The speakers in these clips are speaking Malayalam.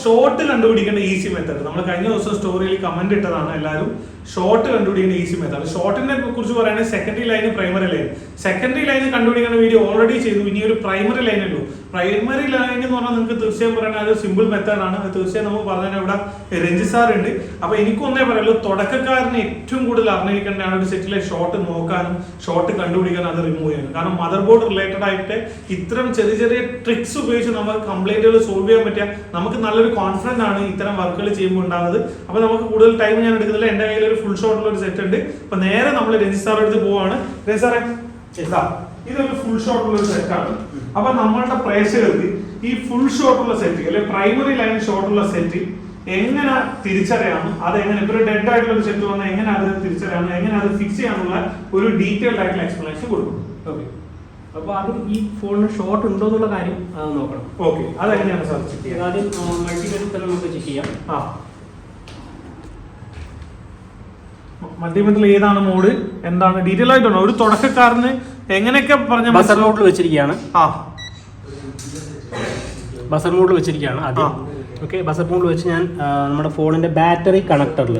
ഷോർട്ട് കണ്ടുപിടിക്കേണ്ട ഈസി മെത്തേഡ് നമ്മൾ കഴിഞ്ഞ ദിവസം സ്റ്റോറിയിൽ കമന്റ് ഇട്ടതാണ് എല്ലാവരും. ഷോർട്ട് കണ്ടുപിടിക്കേണ്ട ഈസി മെത്തേഡ്. ഷോർട്ടിനെ കുറിച്ച് പറയുകയാണെങ്കിൽ secondary line, primary line. Secondary line കണ്ടുപിടിക്കേണ്ട വീഡിയോ ഓൾറെഡി ചെയ്തു. ഇനി ഒരു പ്രൈമറി ലൈൻ ഉള്ളൂ. പ്രൈമറി ലൈൻ എന്ന് പറഞ്ഞാൽ നിങ്ങൾക്ക് തീർച്ചയായും പറയുന്നത് അത് സിമ്പിൾ മെത്തേഡ് ആണ്. അത് തീർച്ചയായും നമുക്ക് പറഞ്ഞാൽ ഇവിടെ രഞ്ജിത് സാർ ഉണ്ട്. അപ്പൊ എനിക്കൊന്നേ പറയുള്ളൂ, തുടക്കക്കാരന് ഏറ്റവും കൂടുതൽ അറിഞ്ഞിരിക്കേണ്ടതാണ് ഒരു സെറ്റിലെ ഷോർട്ട് നോക്കാനും ഷോർട്ട് കണ്ടുപിടിക്കാനും അത് റിമൂവ് ചെയ്യാനും. കാരണം മദർ ബോർഡ് റിലേറ്റഡ് ആയിട്ട് ഇത്തരം ചെറിയ ചെറിയ ട്രിക്സ് ഉപയോഗിച്ച് നമുക്ക് കംപ്ലൈന്റുകൾ സോൾവ് ചെയ്യാൻ പറ്റിയ നമുക്ക് നല്ലൊരു കോൺഫിഡൻസ് ആണ് ഇത്തരം വർക്കുകൾ ചെയ്യുമ്പോൾ ഉണ്ടാകുന്നത്. അപ്പൊ നമുക്ക് കൂടുതൽ ടൈം ഞാൻ എടുക്കുന്നില്ല. എന്റെ കയ്യിൽ ഒരു ഫുൾ ഷോട്ടുള്ള ഒരു സെറ്റ് ഉണ്ട്. അപ്പൊ നേരെ നമ്മൾ രഞ്ജിത് സാറിന്റെ അടുത്ത് പോവാണ്. രഞ്ജിത് സാറേ, ഇതൊരു ഫുൾ ഷോട്ടുള്ള ഒരു സെറ്റാണ്. അപ്പൊ നമ്മളുടെ പ്രേക്ഷകർക്ക് ഈ ഫുൾ ഷോട്ടുള്ള സെറ്റ് അല്ലെ പ്രൈമറി ലൈൻ ഷോട്ടുള്ള സെറ്റ് എങ്ങനെ തിരിച്ചറിയാനും, അതെങ്ങനെ ഇപ്പൊ ഡെഡ് ആയിട്ടുള്ള ഒരു സെറ്റ് വന്നാൽ എങ്ങനെ അത് തിരിച്ചറിയാനും, എങ്ങനെ അത് ഫിക്സ് ചെയ്യാനുള്ള ഒരു ഡീറ്റെയിൽഡ് ആയിട്ടുള്ള എക്സ്പ്ലനേഷൻ കൊടുക്കും. ഓക്കെ, അപ്പൊ ആദ്യം ഈ ഫോണിന് ഷോർട്ട് ഉണ്ടോ എന്നുള്ള കാര്യം നോക്കണം. ഓക്കെ, അതെങ്ങനെയാണ് സാർ ചെക്ക് ചെയ്യുക? ആദ്യം മൾട്ടിമീഡിയ തന്നെ നമുക്ക് ചെക്ക് ചെയ്യാം. മൾട്ടിമീറ്ററിൽ ഏതാണ് മോഡ്, എന്താണ് ഡീറ്റെയിൽ ആയിട്ടുണ്ടോ ഒരു തുടക്കക്കാരന് എങ്ങനെയൊക്കെ പറഞ്ഞ ബസർ മോഡിൽ വെച്ചിരിക്കുകയാണ്. ബസർ മോഡിൽ വെച്ചിരിക്കുകയാണ് ആദ്യം. ഓക്കെ, ബസർ മോഡിൽ വെച്ച് ഞാൻ നമ്മുടെ ഫോണിന്റെ ബാറ്ററി കണക്ടറിൽ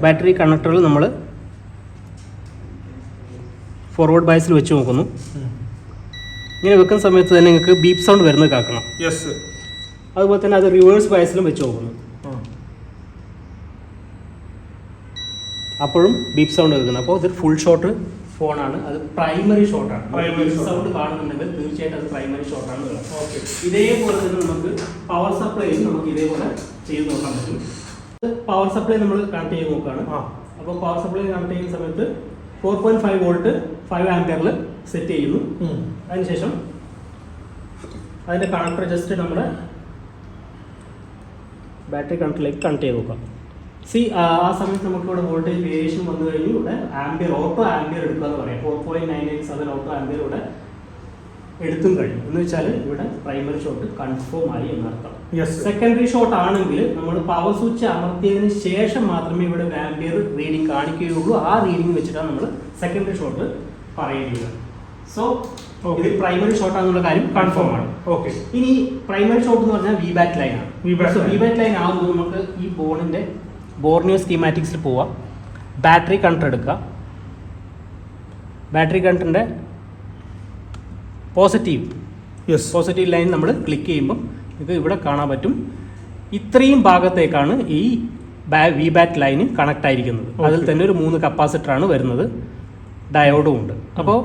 ബാറ്ററി കണക്ടറിൽ നമ്മൾ ഫോർവേഡ് ബയസിൽ വെച്ച് നോക്കുന്നു. ഇങ്ങനെ വെക്കുന്ന സമയത്ത് തന്നെ നിങ്ങൾക്ക് ബീപ്പ് സൗണ്ട് വരുന്നത് കേൾക്കണം. അതുപോലെ തന്നെ അത് റിവേഴ്സ് ബയസിലും വെച്ച് നോക്കുന്നു. അപ്പോഴും ബീപ്പ് സൗണ്ട് കേൾക്കുന്നത്. അപ്പോൾ ഇതൊരു ഫുൾ ഷോട്ട് ഫോണാണ്. അത് പ്രൈമറി ഷോട്ടാണ്. സൗണ്ട് കാണുന്നുണ്ടെങ്കിൽ തീർച്ചയായിട്ടും അത് പ്രൈമറി ഷോട്ടാണ്. ഇതേപോലെ തന്നെ നമുക്ക് പവർ സപ്ലൈയും നമുക്ക് ഇതേപോലെ ചെയ്ത് നോക്കാൻ പറ്റും. പവർ സപ്ലൈ നമ്മൾ കണക്ട് ചെയ്ത് നോക്കുകയാണ്. അപ്പോൾ പവർ സപ്ലൈ കണക്ട് ചെയ്യുന്ന സമയത്ത് 4.5 വോൾട്ട് 5 ആംപിയറിൽ സെറ്റ് ചെയ്യുന്നു. അതിനുശേഷം അതിൻ്റെ കണക്ടർ ജസ്റ്റ് നമ്മുടെ ബാറ്ററി കണക്ടറിലേക്ക് കണക്ട് ചെയ്ത് നോക്കാം. ആ സമയത്ത് നമുക്ക് ഇവിടെ വോൾട്ടേജ് വേരിയേഷൻ വന്നു കഴിഞ്ഞു. ഇവിടെ ആംപിയർ ഓട്ടോ ആംപിയർ എടുക്കുക എന്ന് പറയാം. 4.987 ഓട്ടോ ആംപിയർ ഇവിടെ എടുത്തും കഴിയും. എന്ന് വെച്ചാൽ ഇവിടെ പ്രൈമറി ഷോട്ട് കൺഫേം ആയി എന്നർത്ഥം. സെക്കൻഡറി ഷോട്ട് ആണെങ്കിൽ നമ്മൾ പവർ സ്വിച്ച് അമർത്തിയതിന് ശേഷം മാത്രമേ ഇവിടെ ആംപിയർ റീഡിംഗ് കാണിക്കുകയുള്ളൂ. ആ റീഡിംഗ് വെച്ചിട്ടാണ് നമ്മൾ സെക്കൻഡറി ഷോട്ട് പറയുന്നത്. സോ ഇത് പ്രൈമറി ഷോട്ട് ആണെന്നുള്ള കാര്യം കൺഫേം ആണ്. ഓക്കെ, ഇനി പ്രൈമറി ഷോട്ട് എന്ന് പറഞ്ഞാൽ വി ബാറ്റ് ലൈൻ ആണ്. വി ബാറ്റ് ലൈൻ ആകുമ്പോൾ നമുക്ക് ഈ ഫോണിന്റെ ബോർണിയോ സ്കീമാറ്റിക്സിൽ പോവാം. ബാറ്ററി കണക്ടർ എടുക്കുക. ബാറ്ററി കണക്ടറിൻ്റെ പോസിറ്റീവ് ലൈൻ നമ്മൾ ക്ലിക്ക് ചെയ്യുമ്പോൾ ഇത് ഇവിടെ കാണാൻ പറ്റും. ഇത്രയും ഭാഗത്തേക്കാണ് ഈ വി ബാറ്റ് ലൈന് കണക്ട് ആയിരിക്കുന്നത്. അതിൽ തന്നെ ഒരു 3 കപ്പാസിറ്ററാണ് വരുന്നത്, ഡയോഡും ഉണ്ട്. അപ്പോൾ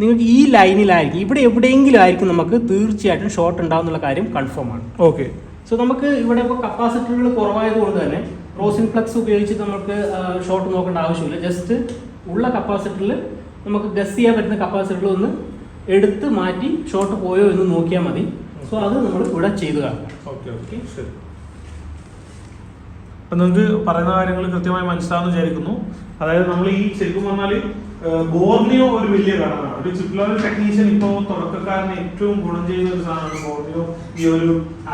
നിങ്ങൾക്ക് ഈ ലൈനിലായിരിക്കും, ഇവിടെ എവിടെയെങ്കിലും ആയിരിക്കും നമുക്ക് തീർച്ചയായിട്ടും ഷോർട്ട് ഉണ്ടാവുന്നുള്ള കാര്യം കൺഫേം ആണ്. ഓക്കെ, സോ നമുക്ക് ഇവിടെ ഇപ്പോൾ കപ്പാസിറ്ററുകൾ കുറവായതുകൊണ്ട് തന്നെ റോസിൻ ഫ്ലക്സ് ഉപയോഗിച്ച് നമുക്ക് ഷോർട്ട് നോക്കേണ്ട ആവശ്യമില്ല. ജസ്റ്റ് ഉള്ള കപ്പാസിറ്ററിൽ നമുക്ക് ഗസ് ചെയ്യാൻ പറ്റുന്ന കപ്പാസിറ്ററിൽ ഒന്ന് എടുത്ത് മാറ്റി ഷോർട്ട് പോയോ എന്ന് നോക്കിയാൽ മതി. സോ അത് നമ്മൾ ഇവിടെ ചെയ്തു കാണാം. ഓക്കെ, ശരി. അപ്പം നിങ്ങൾക്ക് പറയുന്ന കാര്യങ്ങൾ കൃത്യമായി മനസ്സിലാവുമെന്ന് വിചാരിക്കുന്നു. അതായത് നമ്മൾ ഈ ശരിക്കും പറഞ്ഞാൽ ബോർണിയോ ഒരു വലിയ ഘടകമാണ്. ഒരു ചിപ്പ് ലെവൽ ടെക്നീഷ്യൻ ഇപ്പോൾ തുടക്കക്കാരന് ഏറ്റവും ഗുണം ചെയ്യുന്ന ഒരു സാധനമാണ് ബോർണിയോ ഈ ഒരു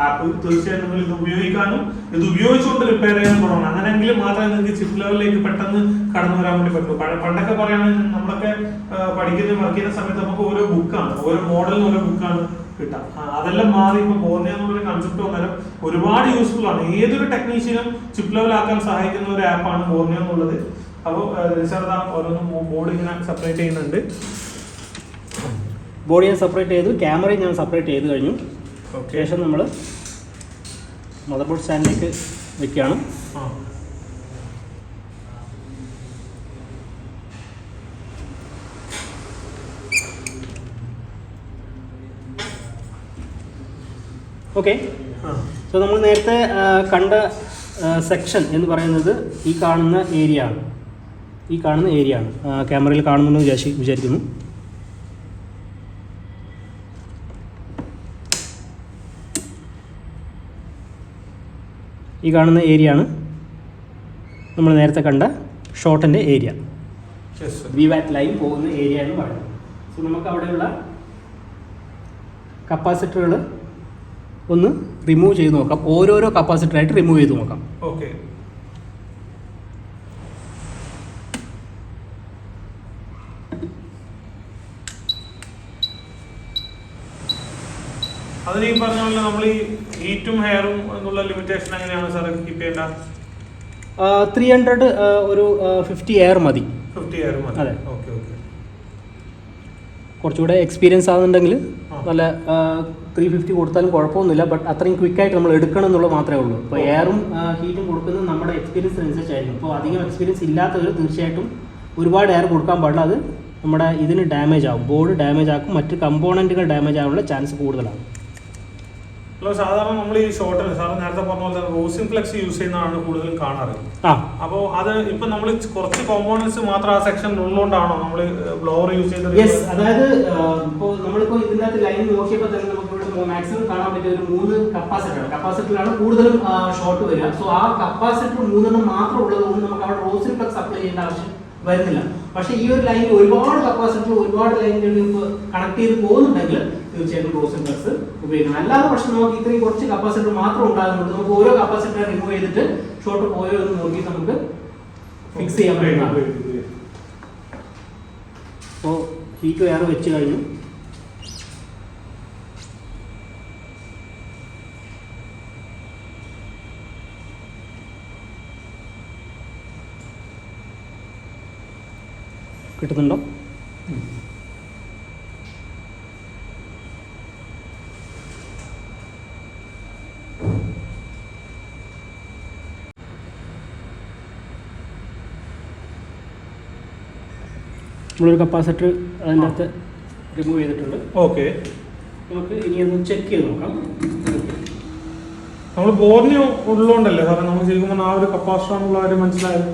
ആപ്പ്. തീർച്ചയായും നിങ്ങൾ ഇത് ഉപയോഗിക്കാനും ഇത് ഉപയോഗിച്ചുകൊണ്ട് റിപ്പയർ ചെയ്യാനും തുടങ്ങണം. അങ്ങനെയെങ്കിൽ മാത്രമേ നിങ്ങൾക്ക് ചിപ്പ് ലെവലിലേക്ക് പെട്ടെന്ന് കടന്നു വരാൻ വേണ്ടി പറ്റുള്ളൂ. പണ്ടൊക്കെ പറയുകയാണെങ്കിൽ നമ്മളൊക്കെ പഠിക്കുന്ന വർക്ക് ചെയ്യുന്ന സമയത്ത് നമുക്ക് ഓരോ ബുക്കാണ്, ഓരോ മോഡലിന് ഓരോ ബുക്കാണ് കിട്ടാം. അതെല്ലാം മാറി ഇപ്പോൾ ബോർണിയോ എന്നുള്ളൊരു കൺസെപ്റ്റ് വന്നാലും ഒരുപാട് യൂസ്ഫുൾ ആണ്. ഏതൊരു ടെക്നീഷ്യനും ചിപ്പ് ലെവലാക്കാൻ സഹായിക്കുന്ന ഒരു ആപ്പാണ് ബോർണിയോ എന്നുള്ളത്. അപ്പോൾ ഓരോന്നും ബോർഡ് ഇങ്ങനെ സെപ്പറേറ്റ് ചെയ്യുന്നുണ്ട്. ബോഡി ഞാൻ സെപ്പറേറ്റ് ചെയ്തു, ക്യാമറയും ഞാൻ സെപ്പറേറ്റ് ചെയ്ത് കഴിഞ്ഞു. ശേഷം നമ്മൾ മദർ ബോർഡ് സ്റ്റാൻഡിലേക്ക് വെക്കുകയാണ്. ഓക്കെ, സോ നമ്മൾ നേരത്തെ കണ്ട സെക്ഷൻ എന്ന് പറയുന്നത് ഈ കാണുന്ന ഏരിയ ആണ്. ക്യാമറയിൽ കാണുന്നുണ്ടെന്ന് വിചാരിക്കുന്നു. ഈ കാണുന്ന ഏരിയ ആണ് നമ്മൾ നേരത്തെ കണ്ട ഷോർട്ടിൻ്റെ ഏരിയ, വി വാറ്റ് ലൈൻ പോകുന്ന ഏരിയ എന്ന് പറയുന്നത്. സോ നമുക്ക് അവിടെയുള്ള കപ്പാസിറ്ററുകൾ ഒന്ന് റിമൂവ് ചെയ്ത് നോക്കാം. ഓരോരോ കപ്പാസിറ്ററായിട്ട് റിമൂവ് ചെയ്ത് നോക്കാം. ഓക്കെ, അതിന് ഈ പറഞ്ഞ പോലെ നമ്മൾ ഈ ഹീറ്റും ഹെയറും എന്നുള്ള ലിമിറ്റേഷൻ എങ്ങനെയാണ് സാർ കീപ്പ് ചെയ്യേണ്ട? 300 ഒരു 50 എയർ മതി. 50 എയർ മതി. അതെ. Okay okay. കുറച്ചുകൂടെ എക്സ്പീരിയൻസ് ആകുന്നുണ്ടെങ്കിൽ നല്ല 350 കൊടുത്താലും കുഴപ്പമൊന്നുമില്ല. ബട്ട് അത്രയും ക്വിക്കായിട്ട് നമ്മൾ എടുക്കണം എന്നുള്ളത് മാത്രമേ ഉള്ളൂ. ഇപ്പോൾ എയറും ഹീറ്റും കൊടുക്കുന്നത് നമ്മുടെ എക്സ്പീരിയൻസിനനുസരിച്ചായിരിക്കും. അപ്പോൾ അധികം എക്സ്പീരിയൻസ് ഇല്ലാത്തവർ തീർച്ചയായിട്ടും ഒരുപാട് എയർ കൊടുക്കാൻ പാടില്ല. അത് നമ്മുടെ ഇതിന് ഡാമേജ് ആകും, ബോർഡ് ഡാമേജ് ആക്കും, മറ്റ് കമ്പോണൻറ്റുകൾ ഡാമേജ് ആകാനുള്ള ചാൻസ് കൂടുതലാണ്. ഹലോ, സാധാരണ നമ്മൾ ഈ ഷോർട്ടിന് സാറ് നേരത്തെ പറഞ്ഞ പോലെ റോസിൻ ഫ്ലെക്സ് യൂസ് ചെയ്യുന്നതാണ് കൂടുതലും കാണാറ്. അപ്പോൾ അത് ഇപ്പൊ നമ്മൾ കുറച്ച് കോമ്പോണൻസ് മാത്രം ആ സെക്ഷനിൽ ഉള്ളതുകൊണ്ടാണോ നമ്മൾ ബ്ലോവർ യൂസ് ചെയ്തത്? യെസ്, അതായത് ഇപ്പോൾ നമ്മളിപ്പോൾ ഇതിൻ്റെ അകത്ത് ലൈൻ നോക്കിയപ്പോൾ തന്നെ നമുക്ക് ഇവിടെ മാക്സിമം കാണാൻ പറ്റിയ ഒരു 3 കപ്പാസിറ്ററിലാണ് കൂടുതലും ഷോർട്ട് വരിക. സോ ആ കപ്പാസിറ്റർ 3 മാത്രം ഉള്ളതുകൊണ്ട് നമുക്ക് അവിടെ റോസിൻ ഫ്ലെക്സ് അപ്ലൈ ചെയ്യേണ്ട ആവശ്യം വരുന്നില്ല. പക്ഷേ ഈ ഒരു ലൈനിൽ ഒരുപാട് കപ്പാസിറ്റർ ഒരുപാട് ലൈനുകളിൽ ഇപ്പോൾ കണക്ട് ചെയ്ത് പോകുന്നുണ്ടെങ്കിൽ തീർച്ചയായിട്ടും റോസിൻ ഫ്ലെക്സ് ഉപയോഗിക്കണം. അല്ലാതെ പക്ഷേ നമുക്ക് ഇത്രയും കുറച്ച് കപ്പാസിറ്റർ മാത്രം ഉണ്ടാകുന്നുണ്ട്. നമുക്ക് ഓരോ കപ്പാസിറ്റർ റിമൂവ് ചെയ്തിട്ട് ഷോർട്ട് പോയോ എന്ന് നോക്കി നമുക്ക് ഫിക്സ് ചെയ്യാൻ പറ്റുന്നതാണ്. അപ്പോൾ ഹീറ്റ് എയർ വെച്ച് കഴിഞ്ഞു. കിട്ടുന്നുണ്ടോ? നമ്മളൊരു കപ്പാസിറ്റർ അതിൻ്റെ അകത്ത് റിമൂവ് ചെയ്തിട്ടുണ്ട്. ഓക്കെ, നമുക്ക് ഇനി ഒന്ന് ചെക്ക് ചെയ്ത് നോക്കാം. നമ്മൾ ബോർണിയോ ഉള്ളതുകൊണ്ടല്ലേ സാറേ നമുക്ക് ശരിക്കും ആ ഒരു കപ്പാസിറ്റർ എന്നുള്ള കാര്യം മനസ്സിലായത്?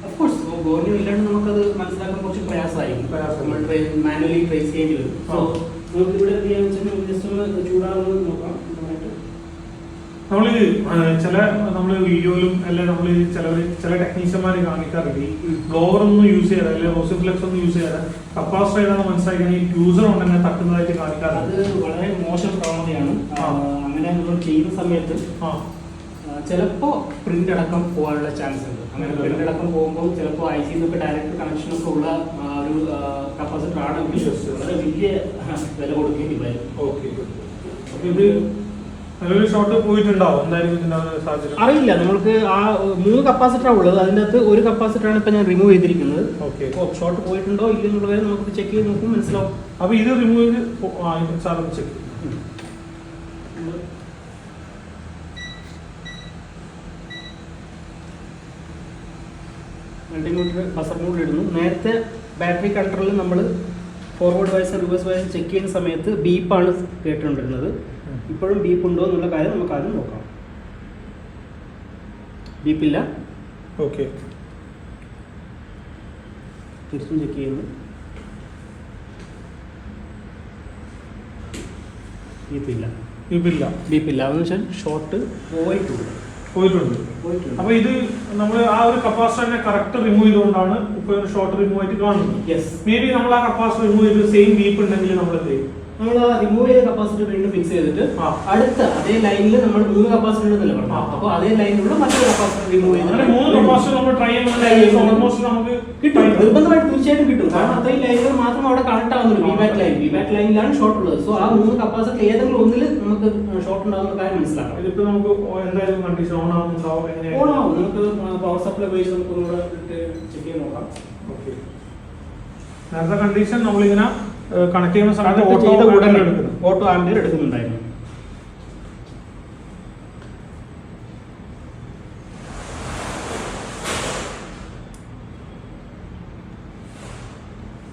ഓഫ്കോഴ്സ് ബോർണിയോ ഇല്ലാണ്ട് നമുക്കത് മനസ്സിലാക്കാൻ കുറച്ച് പ്രയാസമായിരിക്കും. നമ്മൾ മാനുവലി ട്രേസ് ചെയ്യേണ്ടി വരും. സോ നമുക്ക് ഇവിടെ എന്ത് ചെയ്യാന്ന് വെച്ചാൽ ജസ്റ്റ് ഒന്ന് ചൂടാകുന്നത് നോക്കാം. നമ്മൾ നമ്മൾ വീഡിയോയിലും അല്ലെ നമ്മൾ ചില ടെക്നീഷ്യന്മാർ കാണിക്കാറില്ല ഈ ബ്ലോവർ ഒന്നും യൂസ് ചെയ്യാതെ അല്ലെങ്കിൽ റോസിൻ ഫ്ലെക്സ് ഒന്നും യൂസ് ചെയ്യാതെ കപ്പാസിറ്റർ ഏതാണെന്ന് മനസ്സിലാക്കി ഈ ഫ്യൂസർ ഉണ്ടെന്നെ തട്ടുന്നതായിട്ട് കാണിക്കാറുണ്ട്. അത് വളരെ മോശം പ്രവണതയാണ്. അങ്ങനെ നമ്മൾ ചെയ്യുന്ന സമയത്ത് ചിലപ്പോൾ പ്രിന്റ് അടക്കം പോകാനുള്ള ചാൻസ് ഉണ്ട്. അങ്ങനെ പ്രിന്റ് അടക്കം പോകുമ്പോൾ ചിലപ്പോൾ ഐ സി നിന്നൊക്കെ ഡയറക്റ്റ് കണക്ഷൻ ഒക്കെ ഉള്ള ഒരു കപ്പാസിറ്റർ ആണെങ്കിൽ വളരെ വലിയ വില കൊടുക്കേണ്ടി വരും. ഓക്കെ, ഇത് നല്ലൊരു ഷോട്ട് പോയിട്ടുണ്ടാവും എന്തായാലും ഇതിന്റെ സാഹചര്യം അറിയില്ല. നമുക്ക് ആ 3 കപ്പാസിറ്ററാണ് ഉള്ളത്. അതിൻ്റെ അകത്ത് ഒരു കപ്പാസിറ്ററാണ് ഇപ്പം ഞാൻ റിമൂവ് ചെയ്തിരിക്കുന്നത്. ഓക്കെ, ഷോട്ട് പോയിട്ടുണ്ടോ ഇല്ലെന്നുള്ളത് നമുക്ക് ചെക്ക് ചെയ്ത് നോക്കുമ്പോൾ മനസ്സിലാവും. അപ്പോൾ ഇത് റിമൂവ് ചെയ്ത് സാർ ചെക്ക് മൾട്ടിമീറ്റർ ബസർ മോഡിൽ ഇടുന്നു. നേരത്തെ ബാറ്ററി കൺട്രോളിൽ നമ്മൾ ഫോർവേഡ് വയസ്സ് റിവേഴ്സ് വയസ്സ് ചെക്ക് ചെയ്യുന്ന സമയത്ത് ബീപ്പാണ് കേട്ടുകൊണ്ടിരുന്നത്. ഇപ്പോഴും ബീപ്പ് ഉണ്ടോ എന്നുള്ള കാര്യം നമുക്ക് ആദ്യം നോക്കാം. ബീപ്പില്ല. ഓക്കെ, തിരിച്ചും ചെക്ക് ചെയ്യുന്നു. ബീപ്പില്ല എന്ന് വെച്ചാൽ ഷോർട്ട് പോയിട്ടുണ്ട്. അപ്പൊ ഇത് നമ്മൾ ആ ഒരു കപ്പാസിറ്ററിനെ കറക്റ്റ് റിമൂവ് ചെയ്തുകൊണ്ടാണ് ഇപ്പൊ ഒരു ഷോർട്ട് റിമൂവ് ആയിട്ട് കാണുന്നത്. മേ ബി നമ്മൾ ആ കപ്പാസിറ്റർ റിമൂവ് ചെയ്ത് സെയിം ബീപ്പ് ഉണ്ടെങ്കിൽ നമ്മൾ എന്ത് ചെയ്യും? നമ്മൾ റിമൂവ് ചെയ്ത കപ്പാസിറ്റർ വീണ്ടും ഫിക്സ് ചെയ്തിട്ട് അടുത്ത അതേ ലൈനിൽ നമ്മൾ 3 കപ്പാസിറ്റർ ഉണ്ടെന്നല്ലേ പറഞ്ഞു. അപ്പോൾ അതേ ലൈനിലുള്ള മറ്റൊരു കപ്പാസിറ്റർ റിമൂവ് ചെയ്ത് 3 കപ്പാസിറ്റർ നമ്മൾ ട്രൈ ചെയ്യുമ്പോൾ ഓൾമോസ്റ്റ് നമുക്ക് കിട്ടും. നിർബന്ധമായിട്ട് തീർച്ചയായിട്ടും കിട്ടും. കാരണം അത്രയും ലൈനുകൾ മാത്രം അവിടെ കണക്ട് ആവുന്നുള്ളൂ. വിബാക്ക് ലൈനിലാണ് ഷോർട്ട് ഉള്ളത്. സോ ആ 3 കപ്പാസിറ്റർ ഏതെങ്കിലും ഒന്നിൽ നമുക്ക് ഷോർട്ട് ഉണ്ടാകുന്ന കാര്യം മനസ്സിലാക്കാം. ഇതിപ്പോ നമുക്ക് എന്തായാലും കണ്ടീഷൻ ഓൺ ആവുന്നുണ്ടാവും. ഓൺ ആവും. നമുക്ക് പവർ സപ്ലൈ ഉപയോഗിച്ച് നമുക്ക് ഒന്നുകൂടെ ചെക്ക് ചെയ്ത് നോക്കാം. ഓക്കെ, നേരത്തെ കണ്ടീഷൻ നമ്മളിങ്ങനെ കണക്ട് ചെയ്യുന്ന സമയത്ത് ഓട്ടോ ആംപിയർ എടുക്കുന്നുണ്ടായിരുന്നു.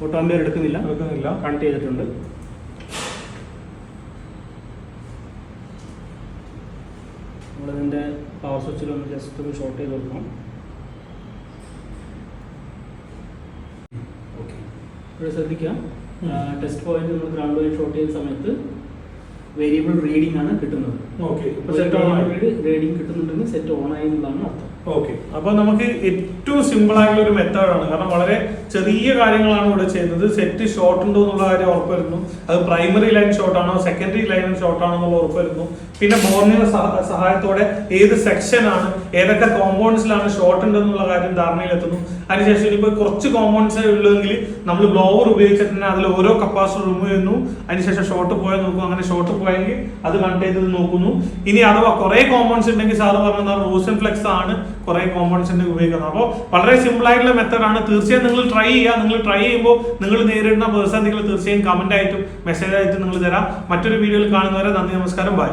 ഓട്ടോ ആംപിയർ എടുക്കുന്നില്ല. കണക്ട് ചെയ്തിട്ടുണ്ട്. നമ്മളിതിൻ്റെ പവർ സ്വിച്ചിൽ ഒന്ന് ജസ്റ്റ് ഒന്ന് ഷോർട്ട് ചെയ്ത് കൊടുക്കണം. ഇവിടെ ശ്രദ്ധിക്കുക, ടെസ്റ്റ് പോയിന്റ് നമ്മൾ ഗ്രൗണ്ട് പോയിന്റ് ഷോർട്ട് ചെയ്യുന്ന സമയത്ത് വേരിയബിൾ റീഡിംഗ് ആണ് കിട്ടുന്നത്. ഓക്കെ, റീഡിംഗ് കിട്ടുന്നുണ്ടെങ്കിൽ സെറ്റ് ഓൺ ആയി എന്നുള്ളതാണ് അർത്ഥം. ഓക്കെ, അപ്പോൾ നമുക്ക് ഏറ്റവും സിമ്പിൾ ആയിട്ടുള്ള ഒരു മെത്തേഡാണ്. കാരണം വളരെ ചെറിയ കാര്യങ്ങളാണ് ഇവിടെ ചെയ്യുന്നത്. സെറ്റ് ഷോർട്ട് ഉണ്ടോ എന്നുള്ള കാര്യം ഉറപ്പുവരുന്നു. അത് പ്രൈമറി ലൈൻ ഷോർട്ട് ആണോ സെക്കൻഡറി ലൈൻ ഷോർട്ട് ആണോ എന്നുള്ള ഉറപ്പുവരുന്നു. പിന്നെ ബോർണിന്റെ സഹായത്തോടെ ഏത് സെക്ഷൻ ആണ്, ഏതൊക്കെ കോമ്പൗണ്ട്സിലാണ് ഷോർട്ട് ഉണ്ടെന്നുള്ള കാര്യം ധാരണയിലെത്തുന്നു. അതിനുശേഷം ഇനിയിപ്പോൾ കുറച്ച് കോമ്പൗണ്ട്സേ ഉള്ളെങ്കിൽ നമ്മൾ ബ്ലോവർ ഉപയോഗിച്ചിട്ട് തന്നെ അതിൽ ഓരോ കപ്പാസിറ്റർ റിമൂവ് ചെയ്യുന്നു. അതിനുശേഷം ഷോർട്ട് പോയാൽ നോക്കും. അങ്ങനെ ഷോർട്ട് പോയെങ്കിൽ അത് കണക്ട് ചെയ്ത് നോക്കുന്നു. ഇനി അഥവാ കുറെ കോമ്പൗണ്ട്സ് ഉണ്ടെങ്കിൽ സാറ് പറഞ്ഞാൽ റോസൻ ഫ്ലെക്സ് ആണ് കുറെ കോമ്പൗണ്ട്സ് ഉണ്ടെങ്കിൽ ഉപയോഗിക്കുന്നത്. അപ്പോൾ വളരെ സിമ്പിൾ ആയിട്ടുള്ള മെത്തേഡാണ്. തീർച്ചയായും നിങ്ങൾ ട്രൈ ചെയ്യുക. നിങ്ങൾ ട്രൈ ചെയ്യുമ്പോൾ നിങ്ങൾ നേരിടുന്ന പ്രതിസന്ധികൾ തീർച്ചയായും കമന്റ് ആയിട്ടും മെസ്സേജ് ആയിട്ടും നിങ്ങൾ തരാം. മറ്റൊരു വീഡിയോയിൽ കാണുന്നവരെ നന്ദി, നമസ്കാരം, ബൈ.